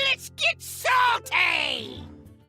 Let's get salty!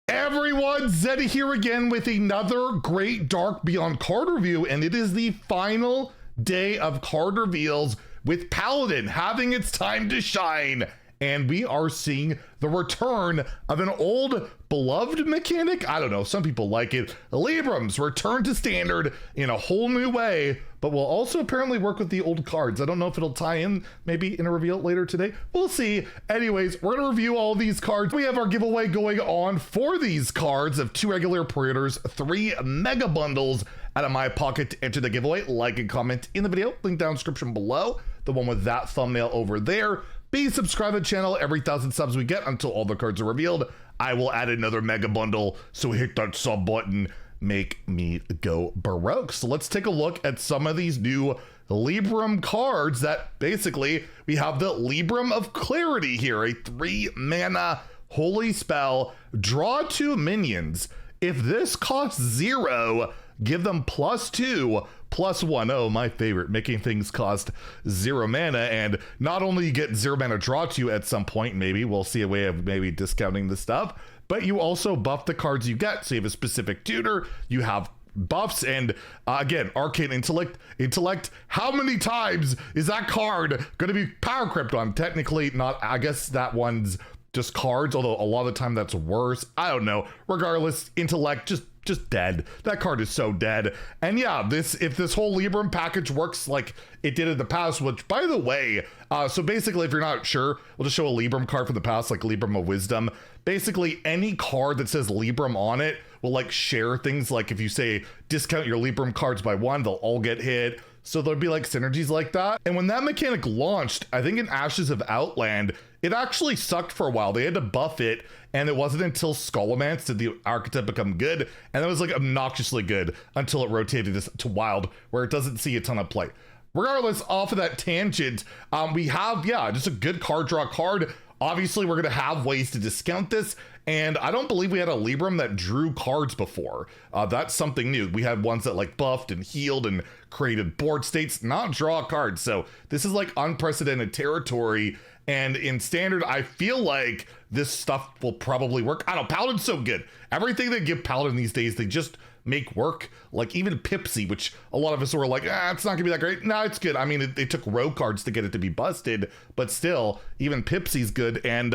Everyone, Zeddy here again with another great Dark Beyond card review, and it is the final day of card reveals with Paladin having its time to shine. And we are seeing the return of an old beloved mechanic. I don't know, some people like it. Libram's return to standard in a whole new way, but will also apparently work with the old cards. I don't know if it'll tie in maybe in a reveal later today. We'll see. Anyways, we're gonna review all these cards. We have our giveaway going on for these cards of 2 regular pre-orders, 3 mega bundles out of my pocket to enter the giveaway. Like and comment in the video, link down description below, the one with that thumbnail over there. Be subscribed to the channel. Every 1,000 subs we get until all the cards are revealed, I will add another mega bundle. So hit that sub button, make me go baroque. So let's take a look at some of these new Libram cards that basically we have the Libram of Clarity here, a 3 mana holy spell, draw 2 minions. If this costs 0, give them +2, +1. Oh, my favorite, making things cost 0 mana. And not only you get 0 mana draw 2 at some point, maybe we'll see a way of maybe discounting the stuff, but you also buff the cards you get. So you have a specific tutor, you have buffs, and again, Arcane Intellect. How many times is that card going to be power crept on? Technically not, I guess that one's just cards, although a lot of the time that's worse. I don't know. Regardless, Intellect just dead. That card is so dead. And yeah, if this whole Libram package works like it did in the past, which by the way, so basically if you're not sure, we'll just show a Libram card from the past, like Libram of Wisdom. Basically any card that says Libram on it will like share things. Like if you say discount your Libram cards by 1, they'll all get hit. So there'll be like synergies like that. And when that mechanic launched, I think in Ashes of Outland, it actually sucked for a while. They had to buff it, and it wasn't until Scholomance did the archetype become good, and it was like obnoxiously good until it rotated to Wild, where it doesn't see a ton of play. Regardless, off of that tangent, we have, yeah, just a good card draw card. Obviously, we're gonna have ways to discount this, and I don't believe we had a Libram that drew cards before. That's something new. We had ones that like buffed and healed and created board states, not draw cards. So this is like unprecedented territory. And in standard, I feel like this stuff will probably work. I don't know, Paladin's so good. Everything they give Paladin these days, they just make work. Like even Pipsy, which a lot of us were like, it's not gonna be that great. No, it's good. I mean, they took row cards to get it to be busted, but still, even Pipsy's good. And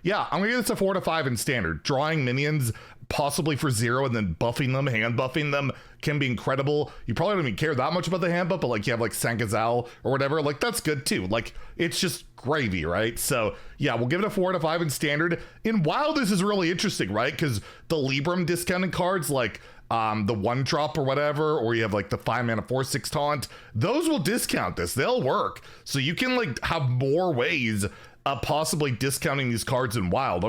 yeah, I'm gonna give this a 4 to 5 in standard. Drawing minions, possibly for 0, and then buffing them, hand buffing them can be incredible. You probably don't even care that much about the hand buff, but like you have like Sankazal or whatever, like that's good too. Like it's just gravy, right? So yeah, we'll give it a 4 to 5 in standard. In Wild, this is really interesting, right? Because the Libram discounted cards like the 1-drop or whatever, or you have like the 5 mana 4/6 taunt, those will discount this. They'll work. So you can like have more ways of possibly discounting these cards in Wild.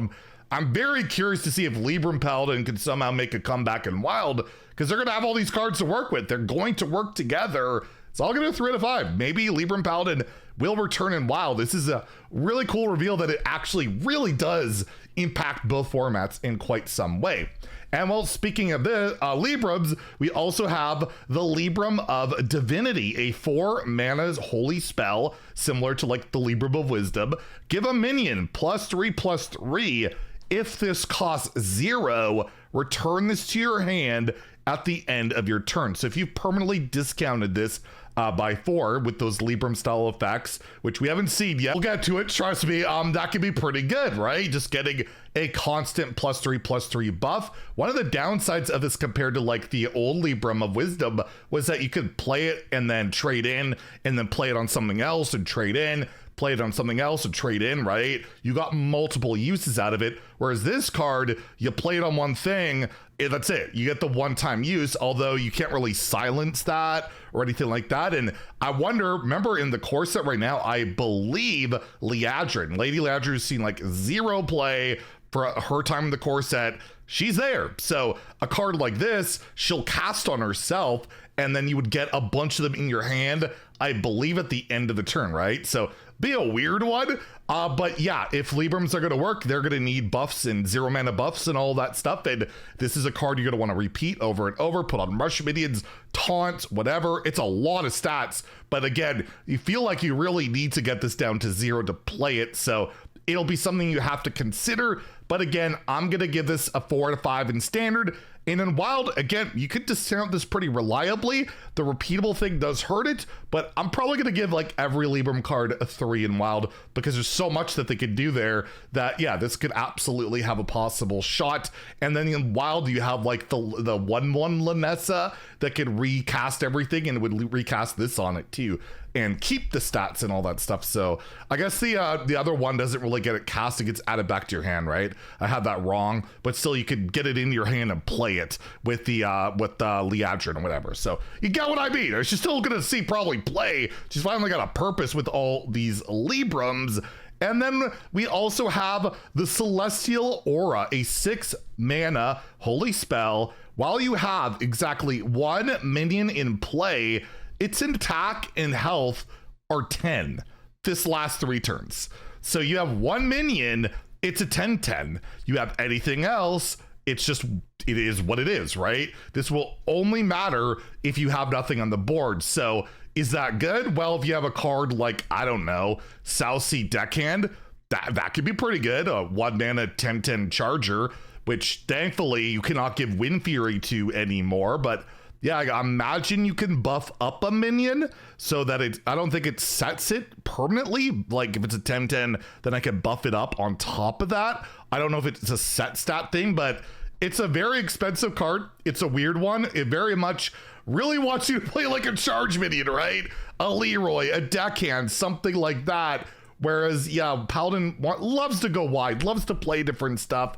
I'm very curious to see if Libram Paladin can somehow make a comeback in Wild, because they're going to have all these cards to work with. They're going to work together. So I'll give it a 3 to 5. Maybe Libram Paladin will return in Wild. This is a really cool reveal that it actually really does impact both formats in quite some way. And well, speaking of the Librams, we also have the Libram of Divinity, a 4 mana holy spell, similar to like the Libram of Wisdom. Give a minion +3/+3. If this costs 0, return this to your hand at the end of your turn. So if you've permanently discounted this by 4 with those Libram style effects, which we haven't seen yet, we'll get to it, trust me, that can be pretty good, right? Just getting a constant +3/+3 buff. One of the downsides of this compared to like the old Libram of Wisdom was that you could play it and then trade in, and then play it on something else and trade in, play it on something else and trade in, right? You got multiple uses out of it. Whereas this card, you play it on one thing, that's it. You get the one-time use, although you can't really silence that or anything like that. And I wonder, remember in the core set right now, I believe Lady Liadrin has seen like 0 play for her time in the core set. She's there. So a card like this, she'll cast on herself, and then you would get a bunch of them in your hand, I believe at the end of the turn, right? So be a weird one. But yeah, if Librams are going to work, they're going to need buffs and 0 mana buffs and all that stuff. And this is a card you're going to want to repeat over and over, put on rush minions, taunts, whatever. It's a lot of stats. But again, you feel like you really need to get this down to 0 to play it. So it'll be something you have to consider. But again, I'm going to give this a 4 out of 5 in standard. And in wild, again, you could discount this pretty reliably. The repeatable thing does hurt it, but I'm probably going to give like every Libram card a 3 in wild, because there's so much that they could do there that, yeah, this could absolutely have a possible shot. And then in wild, you have like the 1/1 Lanessa that could recast everything, and would recast this on it too, and keep the stats and all that stuff. So I guess the other one doesn't really get it cast, it gets added back to your hand, right? I had that wrong, but still you could get it into your hand and play it with the Liadrin or whatever. So you get what I mean. She's still gonna see probably play. She's finally got a purpose with all these Librams. And then we also have the Celestial Aura, a 6 mana holy spell. While you have exactly 1 minion in play, its attack and health are 10 this last 3 turns. So you have 1 minion, it's a 10/10. You have anything else, it's just, it is what it is, right? This will only matter if you have nothing on the board. So is that good? Well, if you have a card like, I don't know, South Sea Deckhand, that could be pretty good. A 1 mana 10/10 charger, which thankfully you cannot give Wind Fury to anymore, but yeah, I imagine you can buff up a minion so that I don't think it sets it permanently. Like if it's a 10/10, then I can buff it up on top of that. I don't know if it's a set stat thing, but it's a very expensive card. It's a weird one. It very much really wants you to play like a charge minion, right? A Leroy, a Deckhand, something like that. Whereas, yeah, Paladin loves to go wide, loves to play different stuff.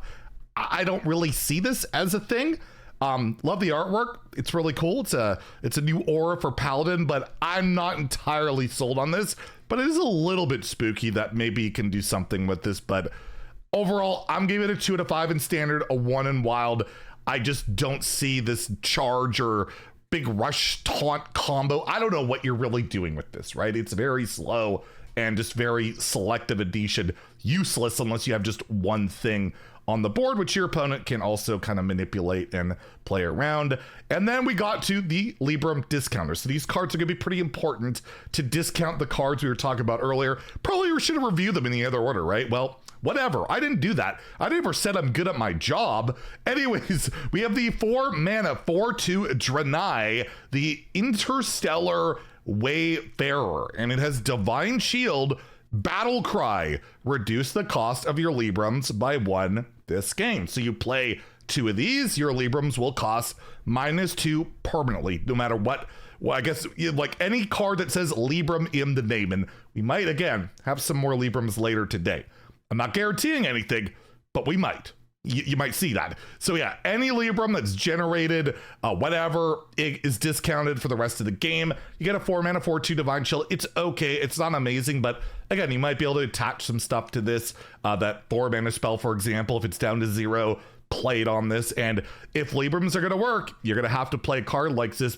I don't really see this as a thing. Love the artwork. It's really cool. It's a new aura for Paladin, but I'm not entirely sold on this. But it is a little bit spooky that maybe you can do something with this. But overall, I'm giving it a 2 out of 5 in standard, a 1 in wild. I just don't see this charge or big rush taunt combo. I don't know what you're really doing with this, right? It's very slow and just very selective addition. Useless unless you have just one thing on the board, which your opponent can also kind of manipulate and play around. And then we got to the Libram discounters. So these cards are going to be pretty important to discount the cards we were talking about earlier. Probably we should have reviewed them in the other order, right? Well, whatever. I didn't do that. I never said I'm good at my job. Anyways, we have the 4 mana 4/2 Draenei, the Interstellar Wayfarer, and it has Divine Shield, Battle Cry, reduce the cost of your Librams by 1 this game. So you play 2 of these, your Librams will cost -2 permanently, no matter what. Well, I guess like any card that says Libram in the name, and we might again have some more Librams later today. I'm not guaranteeing anything, but we might. You might see that. So yeah, any Libram that's generated, whatever, it is discounted for the rest of the game. You get a 4 mana 4/2 Divine Shield. It's okay. It's not amazing, but again, you might be able to attach some stuff to this. That 4 mana spell, for example, if it's down to 0, play it on this. And if Librams are going to work, you're going to have to play a card like this.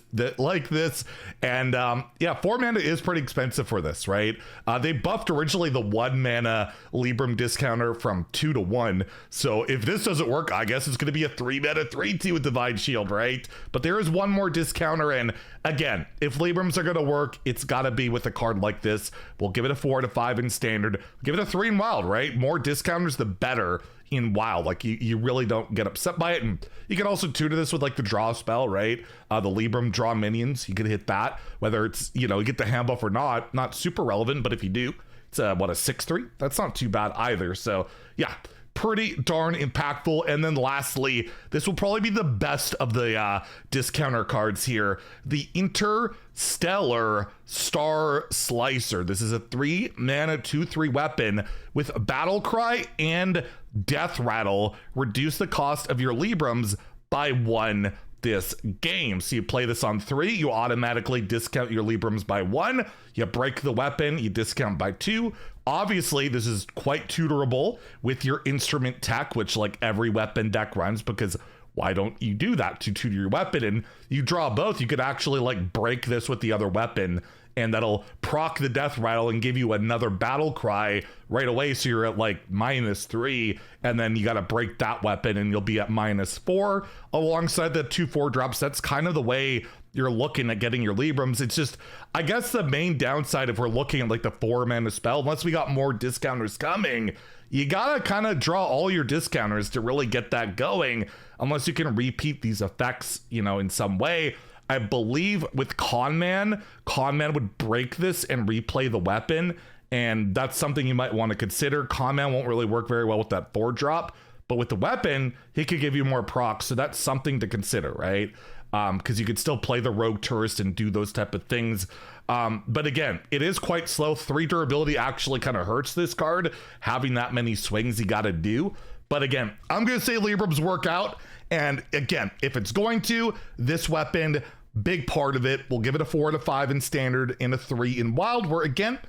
And yeah, 4 mana is pretty expensive for this, right? They buffed originally the 1 mana Libram discounter from 2 to 1. So if this doesn't work, I guess it's going to be a 3 mana 3/2 with Divine Shield, right? But there is one more discounter. And again, if Librams are going to work, it's got to be with a card like this. We'll give it a 4 out of 5 in standard. Give it a 3 in wild, right? More discounters, the better in wild. Like you really don't get upset by it. And you can also tutor this with like the draw spell, right? The Libram draw minions, you can hit that, whether it's, you get the hand buff or not super relevant, but if you do, it's a 6/3. That's not too bad either. So yeah, pretty darn impactful. And then lastly, this will probably be the best of the discounter cards here, the Interstellar Star Slicer. This is a 3 mana 2/3 weapon with Battle Cry and Death Rattle. Reduce the cost of your Librams by 1 this game. So you play this on 3, you automatically discount your Librams by 1. You break the weapon, you discount by 2. Obviously, this is quite tutorable with your instrument tech, which like every weapon deck runs, because why don't you do that to tutor your weapon? And you draw both. You could actually like break this with the other weapon, and that'll proc the Death Rattle and give you another Battle Cry right away. So you're at like -3, and then you got to break that weapon and you'll be at -4 alongside the 2/4 drops. That's kind of the way you're looking at getting your Librams. It's just, I guess the main downside if we're looking at like the 4 mana spell, unless we got more discounters coming, you gotta kind of draw all your discounters to really get that going, unless you can repeat these effects, you know, in some way. I believe with Conman would break this and replay the weapon, and that's something you might want to consider. Conman won't really work very well with that 4-drop, but with the weapon, he could give you more procs, so that's something to consider, right? Because you could still play the Rogue Tourist and do those type of things. But again, it is quite slow. 3 durability actually kind of hurts this card, having that many swings you got to do. But again, I'm going to say Libram's work out. And again, if it's going to, this weapon, big part of it, we'll give it a 4 out of 5 in standard and a 3 in wild, where again,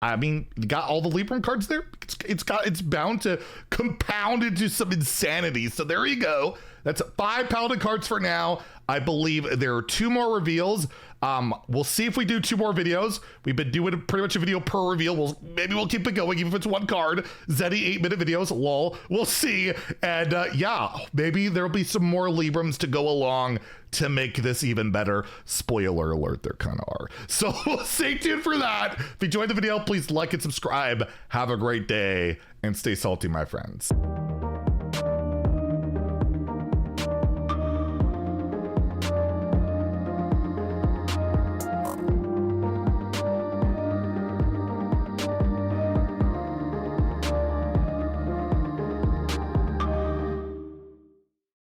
I mean, you got all the Libram cards there. It's bound to compound into some insanity. So there you go. That's 5 Paladin cards for now. I believe there are 2 more reveals. We'll see if we do 2 more videos. We've been doing pretty much a video per reveal. Maybe we'll keep it going, even if it's 1 card. Zeddy 8-minute videos, lol. We'll see. And yeah, maybe there'll be some more Librams to go along to make this even better. Spoiler alert, there kind of are. So stay tuned for that. If you enjoyed the video, please like and subscribe. Have a great day and stay salty, my friends.